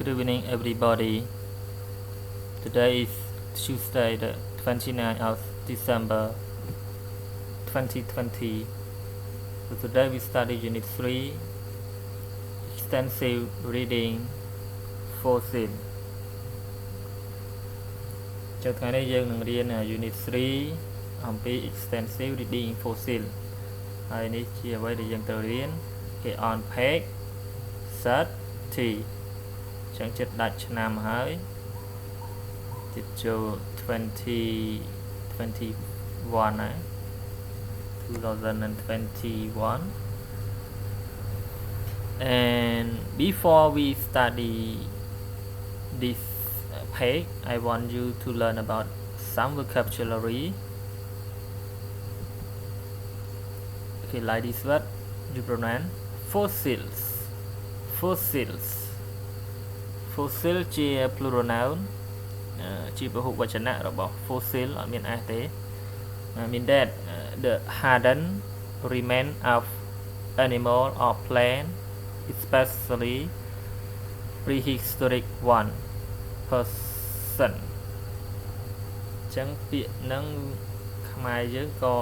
Good evening, everybody. Today is Tuesday, the 29th of December 2020. So today we study Unit 3, Extensive Reading Fossil. Trong ngày nayយើងនឹងរៀន Unit 3 អំពី Extensive Reading Fossil ហើយនេះជាអ្វីដែលយើងត្រូវរៀនគេ on page 30 ចឹងចិត្តដាច់ឆ្នាំហើយចិត្តចូល2021ហើយ2021 and before we study this page I want you to learn about some vocabulary. Okay, like this word you pronounce fossils. Fossil ជា plural noun ជាពហុវចនៈរបស់ fossil អត់មាន s ទេ mean that the hardened remains of animal or plant especially prehistoric one person ចឹងពាក្យហ្នឹងខ្មែរយើងក៏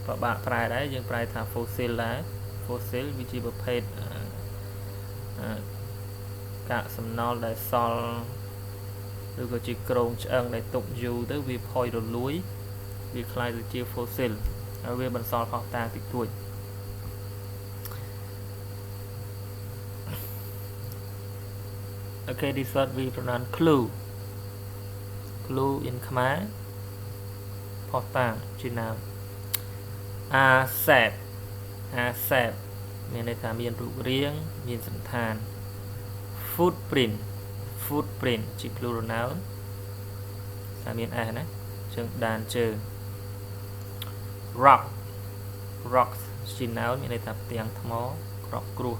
ប្របាក់ប្រែដែរយើងប្រែថា fossil ដែរ fossil វាជាប្រភេទកាកសំណល់ដែលសល់ឬក៏ជាក្រងឆ្អឹងដែលទុកយូរទៅវាផុយរលួយវាคล้ายទៅជា fossil ហើយវាបន្សល់ផុសតាងតិចតួច Okay, this word we pronounce clue in Khmer ផុសតាងជាណាម asset មានន័យថាមានរូបរាងមានសន្តាន footprint ជា plural noun តែមាន s ណាចឹងដានជើង rocks ជា noun មានន័យថាផ្ទាំងថ្មក្របគ្រោះ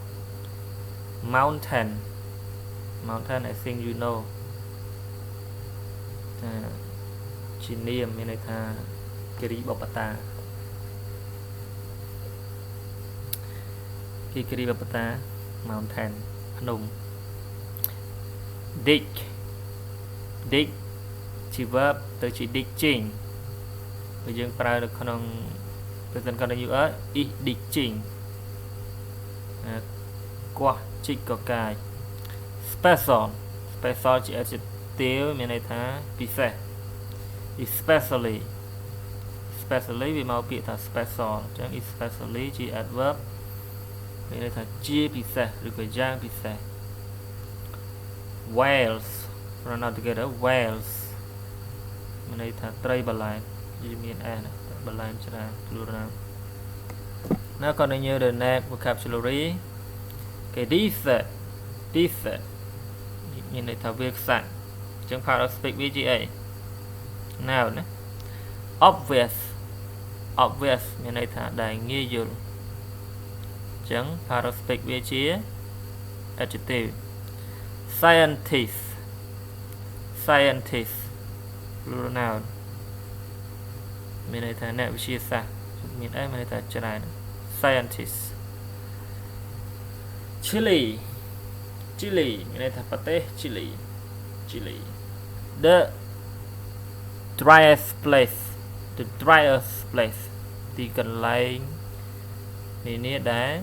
mountain I think you know ជានាមមានន័យថាគិរីបបតាគិរីបបតា mountain ភ្នំ dig ជា verb ទៅជា digging បើយើងប្រើនៅក្នុង present continuous is digging គាស់ជីកកកាយ special ជា adjective មានន័យថាពិសេស especially វាមកពាក្យថា special អញ្ចឹង especially ជា adverb មានន័យថាជាពិសេសឬក៏យ៉ាងពិសេស whales run out together whales មានន័យថាត្រីបលែនវាមាន s ណាបលែនច្រើន plural now continue the next vocabulary okay desert មានន័យថាវាខ្សាច់អញ្ចឹង part of speak វាជាអី noun ណា obvious មានន័យថាដែលងាយយល់អញ្ចឹង part of speak វាជា adjective scientist plural noun មានន័យថាអ្នកវិទ្យាសាស្ត្រមានអីមានន័យថាច្រើន scientist Chile មានន័យថាប្រទេស Chile the driest place ទីកន្លែងនានាដែល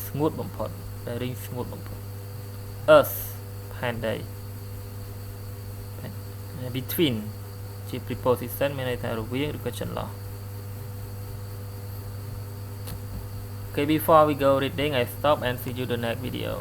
ស្ងួតបំផុតដែលរីងស្ងួតបំផុត earth ផែនដី between ជា preposition មានន័យថារវាងឬក៏ចន្លោះ Okay, before we go reading I stop and see you the next video